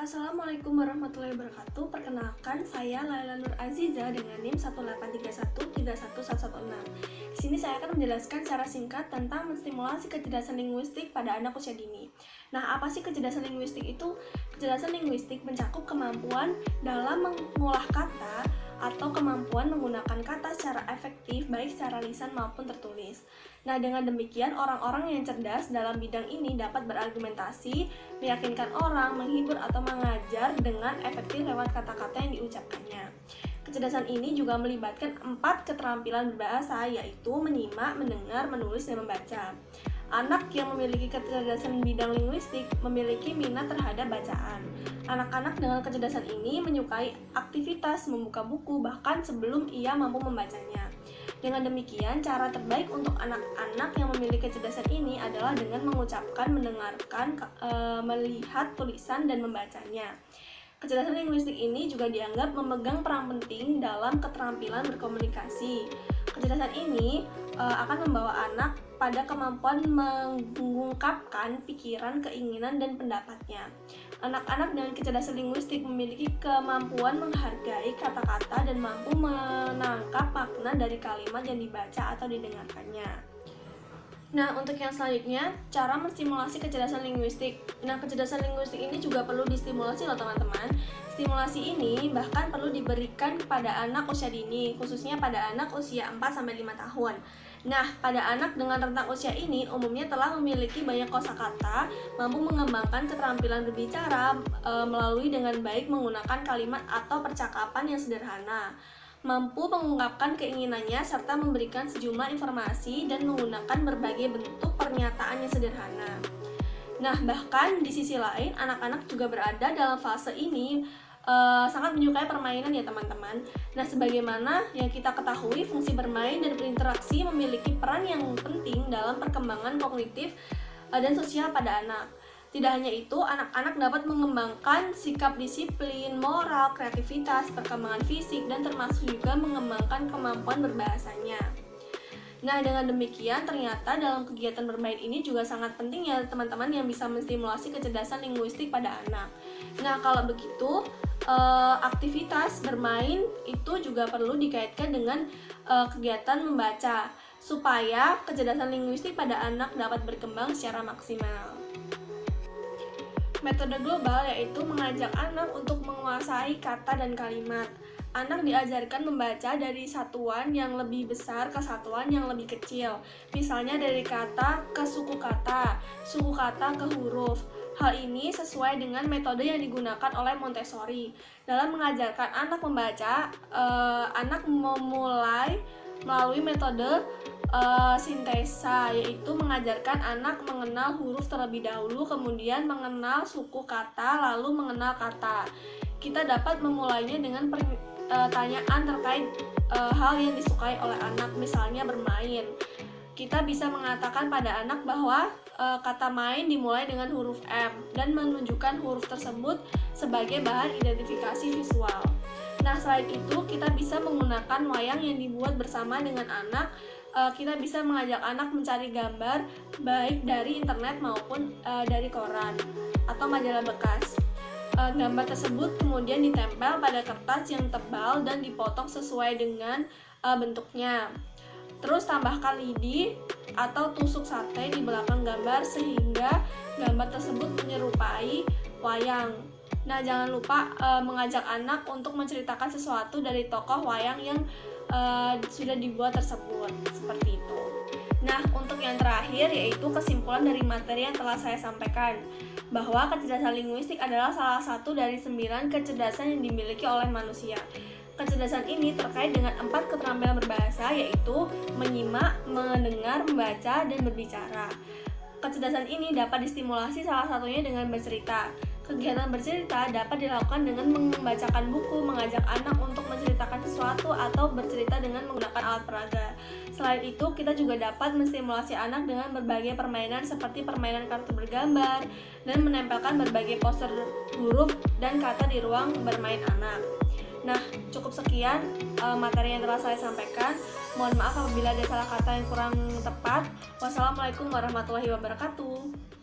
Assalamualaikum warahmatullahi wabarakatuh. Perkenalkan, saya Laila Nur Aziza dengan NIM 183131116. Di sini saya akan menjelaskan secara singkat tentang menstimulasi kecerdasan linguistik pada anak usia dini. Nah, apa sih kecerdasan linguistik itu? Kecerdasan linguistik mencakup kemampuan dalam mengolah kata atau kemampuan menggunakan kata secara efektif baik secara lisan maupun tertulis. Nah, dengan demikian orang-orang yang cerdas dalam bidang ini dapat berargumentasi, meyakinkan orang, menghibur atau mengajar dengan efektif lewat kata-kata yang diucapkannya. Kecerdasan ini juga melibatkan 4 keterampilan berbahasa, yaitu menyimak, mendengar, menulis, dan membaca. Anak yang memiliki kecerdasan bidang linguistik memiliki minat terhadap bacaan. Anak-anak dengan kecerdasan ini menyukai aktivitas membuka buku bahkan sebelum ia mampu membacanya. Dengan demikian, cara terbaik untuk anak-anak yang memiliki kecerdasan ini adalah dengan mengucapkan, mendengarkan, melihat tulisan, dan membacanya. Kecerdasan linguistik ini juga dianggap memegang peran penting dalam keterampilan berkomunikasi. Kecerdasan ini akan membawa anak pada kemampuan mengungkapkan pikiran, keinginan, dan pendapatnya. Anak-anak dengan kecerdasan linguistik memiliki kemampuan menghargai kata-kata dan mampu menangkap makna dari kalimat yang dibaca atau didengarkannya. Nah, untuk yang selanjutnya, cara menstimulasi kecerdasan linguistik. Nah, kecerdasan linguistik ini juga perlu distimulasi loh teman-teman. Stimulasi ini bahkan perlu diberikan kepada anak usia dini, khususnya pada anak usia 4-5 tahun. Nah, pada anak dengan rentang usia ini umumnya telah memiliki banyak kosakata, mampu mengembangkan keterampilan berbicara melalui dengan baik menggunakan kalimat atau percakapan yang sederhana, mampu mengungkapkan keinginannya serta memberikan sejumlah informasi dan menggunakan berbagai bentuk pernyataan yang sederhana. Nah, bahkan di sisi lain, anak-anak juga berada dalam fase ini sangat menyukai permainan ya teman-teman. Nah, sebagaimana yang kita ketahui, fungsi bermain dan berinteraksi memiliki peran yang penting dalam perkembangan kognitif dan sosial pada anak. Tidak hanya itu, anak-anak dapat mengembangkan sikap disiplin, moral, kreativitas, perkembangan fisik, dan termasuk juga mengembangkan kemampuan berbahasanya. Nah, dengan demikian ternyata dalam kegiatan bermain ini juga sangat penting ya teman-teman yang bisa menstimulasi kecerdasan linguistik pada anak. Nah, kalau begitu aktivitas bermain itu juga perlu dikaitkan dengan kegiatan membaca supaya kecerdasan linguistik pada anak dapat berkembang secara maksimal. Metode global yaitu mengajak anak untuk menguasai kata dan kalimat. Anak diajarkan membaca dari satuan yang lebih besar ke satuan yang lebih kecil. Misalnya dari kata ke suku kata ke huruf. Hal ini sesuai dengan metode yang digunakan oleh Montessori. Dalam mengajarkan anak membaca, anak memulai melalui metode sintesa, yaitu mengajarkan anak mengenal huruf terlebih dahulu, kemudian mengenal suku kata, lalu mengenal kata. Kita dapat memulainya dengan pertanyaan terkait hal yang disukai oleh anak, misalnya bermain. Kita bisa mengatakan pada anak bahwa kata main dimulai dengan huruf M dan menunjukkan huruf tersebut sebagai bahan identifikasi visual. Nah, selain itu kita bisa menggunakan wayang yang dibuat bersama dengan anak. Kita bisa mengajak anak mencari gambar baik dari internet maupun dari koran atau majalah bekas. Gambar tersebut kemudian ditempel pada kertas yang tebal dan dipotong sesuai dengan bentuknya. Terus tambahkan lidi atau tusuk sate di belakang gambar sehingga gambar tersebut menyerupai wayang. Nah, jangan lupa mengajak anak untuk menceritakan sesuatu dari tokoh wayang yang sudah dibuat tersebut, seperti itu. Nah, untuk yang terakhir yaitu kesimpulan dari materi yang telah saya sampaikan, bahwa kecerdasan linguistik adalah salah satu dari 9 kecerdasan yang dimiliki oleh manusia. Kecerdasan ini terkait dengan 4 keterampilan berbahasa, yaitu menyimak, mendengar, membaca, dan berbicara. Kecerdasan ini dapat distimulasi salah satunya dengan bercerita. Kegiatan bercerita dapat dilakukan dengan membacakan buku, mengajak anak untuk menceritakan sesuatu, atau bercerita dengan menggunakan alat peraga. Selain itu, kita juga dapat menstimulasi anak dengan berbagai permainan seperti permainan kartu bergambar dan menempelkan berbagai poster huruf dan kata di ruang bermain anak. Nah, cukup sekian materi yang telah saya sampaikan. Mohon maaf apabila ada salah kata yang kurang tepat. Wassalamualaikum warahmatullahi wabarakatuh.